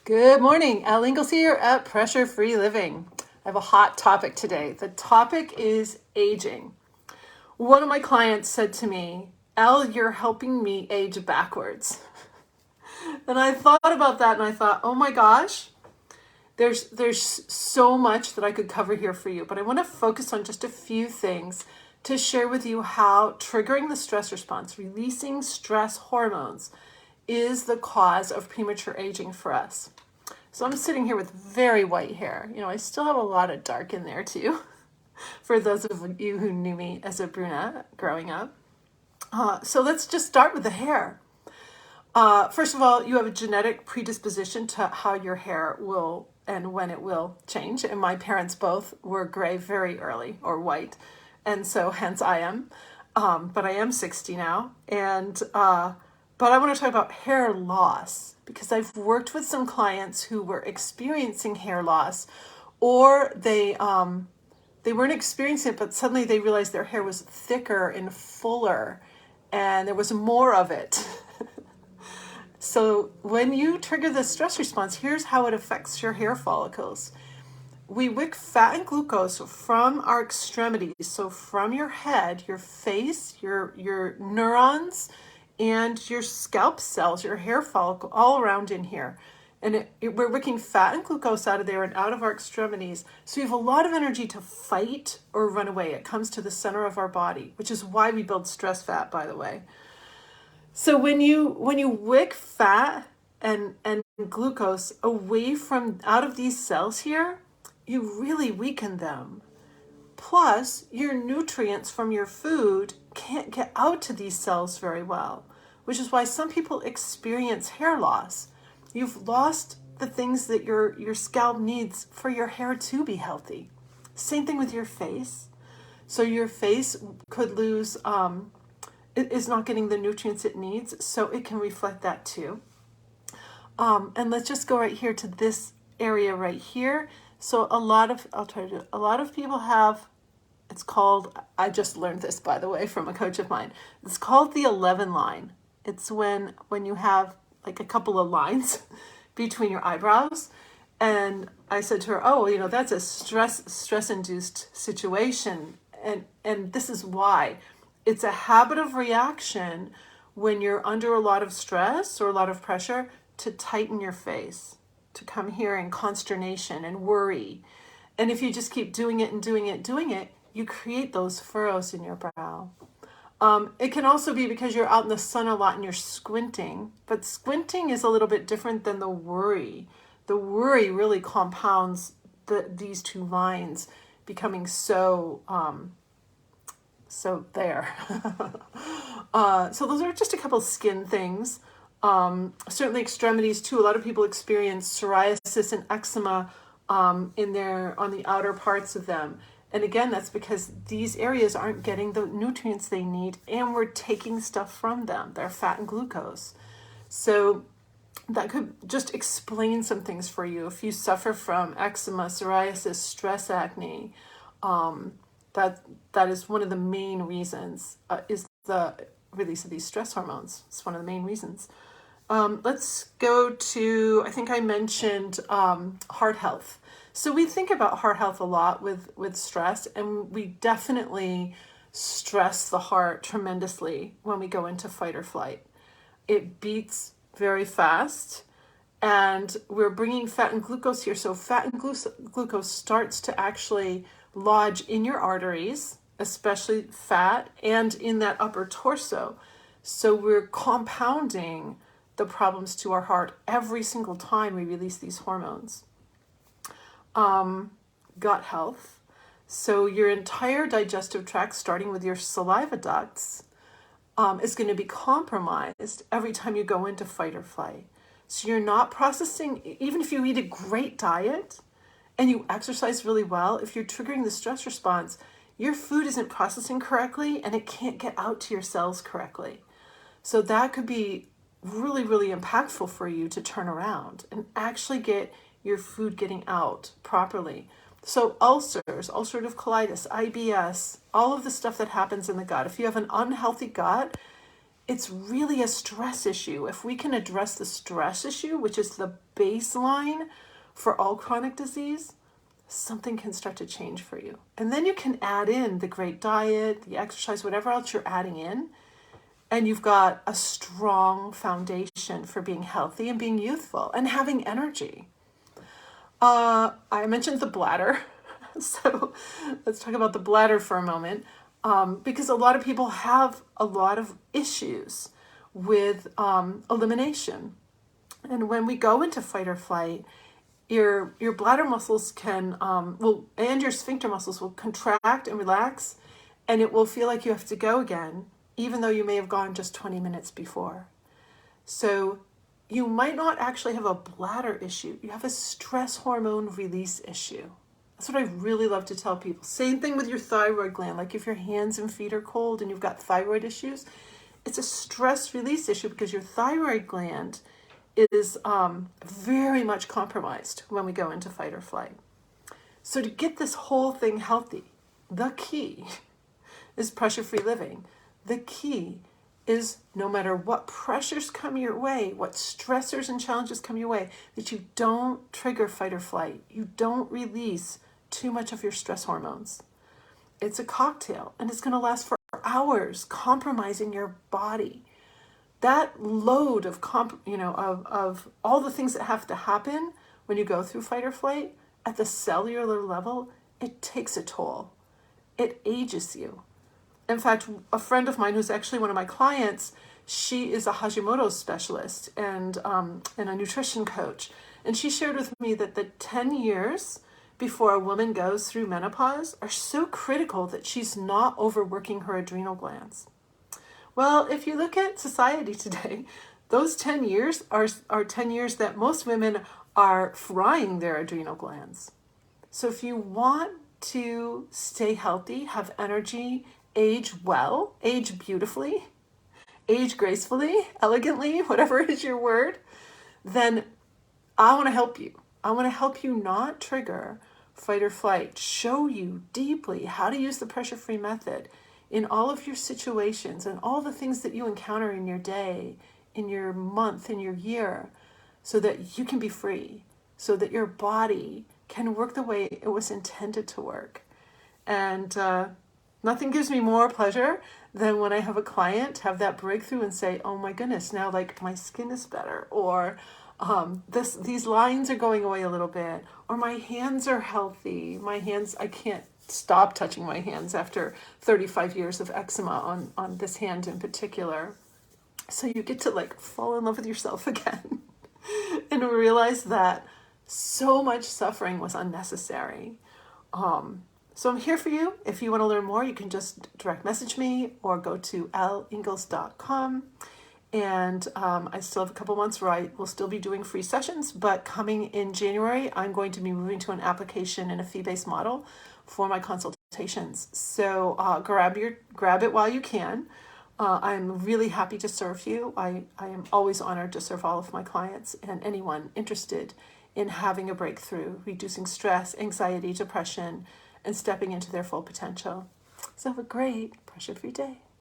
Good morning. Al Ingalls here at Pressure Free Living. I have a hot topic today. The topic is aging. One of my clients said to me, Al, you're helping me age backwards. And I thought about that and I thought, oh my gosh, there's so much that I could cover here for you, but I want to focus on just a few things to share with you how triggering the stress response, releasing stress hormones, is the cause of premature aging for us. So I'm sitting here with very white hair. I still have a lot of dark in there too, for those of you who knew me as a brunette growing up. So let's just start with the hair. First of all, you have a genetic predisposition to how your hair will and when it will change. And my parents both were gray very early, or white. And so hence I am. But I am 60 now. But I want to talk about hair loss because I've worked with some clients who were experiencing hair loss, or they weren't experiencing it, but suddenly they realized their hair was thicker and fuller and there was more of it. So when you trigger the stress response, here's how it affects your hair follicles. We wick fat and glucose from our extremities, so from your head, your face, your neurons, and your scalp cells, your hair follicle, all around in here. And we're wicking fat and glucose out of there and out of our extremities. So we have a lot of energy to fight or run away. It comes to the center of our body, which is why we build stress fat, by the way. So when you wick fat and glucose away from out of these cells here, you really weaken them. Plus, your nutrients from your food can't get out to these cells very well, which is why some people experience hair loss. You've lost the things that your scalp needs for your hair to be healthy. Same thing with your face. So your face could lose, it is not getting the nutrients it needs, so it can reflect that too. And let's just go right here to this area right here. So a lot of people have, it's called, I just learned this, by the way, from a coach of mine. It's called the 11 line. It's when you have like a couple of lines between your eyebrows. And I said to her, oh, that's a stress-induced situation. And this is why. It's a habit of reaction when you're under a lot of stress or a lot of pressure to tighten your face, to come here in consternation and worry. And if you just keep doing it and doing it, you create those furrows in your brow. It can also be because you're out in the sun a lot and you're squinting, but squinting is a little bit different than the worry. The worry really compounds these two lines becoming so there. So those are just a couple skin things. Certainly extremities too. A lot of people experience psoriasis and eczema on the outer parts of them. And again, that's because these areas aren't getting the nutrients they need and we're taking stuff from them. They're fat and glucose. So that could just explain some things for you. If you suffer from eczema, psoriasis, stress acne, that is one of the main reasons, is the release of these stress hormones. It's one of the main reasons. Let's go to, I think I mentioned heart health. So we think about heart health a lot with stress, and we definitely stress the heart tremendously when we go into fight or flight. It beats very fast, and we're bringing fat and glucose here. So fat and glucose starts to actually lodge in your arteries, especially fat, and in that upper torso. So we're compounding the problems to our heart every single time we release these hormones. Gut health. So your entire digestive tract, starting with your saliva ducts, is going to be compromised every time you go into fight or flight. So you're not processing, even if you eat a great diet and you exercise really well, if you're triggering the stress response, your food isn't processing correctly and it can't get out to your cells correctly. So that could be really, really impactful for you to turn around and actually get your food getting out properly. So ulcers, ulcerative colitis, IBS, all of the stuff that happens in the gut. If you have an unhealthy gut, it's really a stress issue. If we can address the stress issue, which is the baseline for all chronic disease, something can start to change for you. And then you can add in the great diet, the exercise, whatever else you're adding in, and you've got a strong foundation for being healthy and being youthful and having energy. I mentioned the bladder. So let's talk about the bladder for a moment, because a lot of people have a lot of issues with elimination. And when we go into fight or flight, your bladder muscles can, and your sphincter muscles will contract and relax, and it will feel like you have to go again, even though you may have gone just 20 minutes before. So you might not actually have a bladder issue. You have a stress hormone release issue. That's what I really love to tell people. Same thing with your thyroid gland. Like if your hands and feet are cold and you've got thyroid issues, it's a stress release issue because your thyroid gland is very much compromised when we go into fight or flight. So to get this whole thing healthy, the key is pressure-free living. The key is no matter what pressures come your way, what stressors and challenges come your way, that you don't trigger fight or flight. You don't release too much of your stress hormones. It's a cocktail, and it's going to last for hours, compromising your body. That load of of all the things that have to happen when you go through fight or flight at the cellular level, it takes a toll. It ages you. In fact, a friend of mine who's actually one of my clients, she is a Hashimoto's specialist and a nutrition coach. And she shared with me that the 10 years before a woman goes through menopause are so critical that she's not overworking her adrenal glands. Well, if you look at society today, those 10 years are 10 years that most women are frying their adrenal glands. So if you want to stay healthy, have energy, age well, age beautifully, age gracefully, elegantly, whatever is your word, then I want to help you. I want to help you not trigger fight or flight, show you deeply how to use the pressure-free method in all of your situations and all the things that you encounter in your day, in your month, in your year, so that you can be free, so that your body can work the way it was intended to work. And nothing gives me more pleasure than when I have a client have that breakthrough and say, oh my goodness, now like my skin is better, or these lines are going away a little bit, or my hands are healthy. My hands, I can't stop touching my hands after 35 years of eczema on this hand in particular. So you get to like fall in love with yourself again and realize that so much suffering was unnecessary. So I'm here for you. If you want to learn more, you can just direct message me or go to lingalls.com. And I still have a couple months where I will still be doing free sessions, but coming in January, I'm going to be moving to an application in a fee-based model for my consultations. So grab it while you can. I'm really happy to serve you. I am always honored to serve all of my clients and anyone interested in having a breakthrough, reducing stress, anxiety, depression, and stepping into their full potential. So have a great pressure-free day.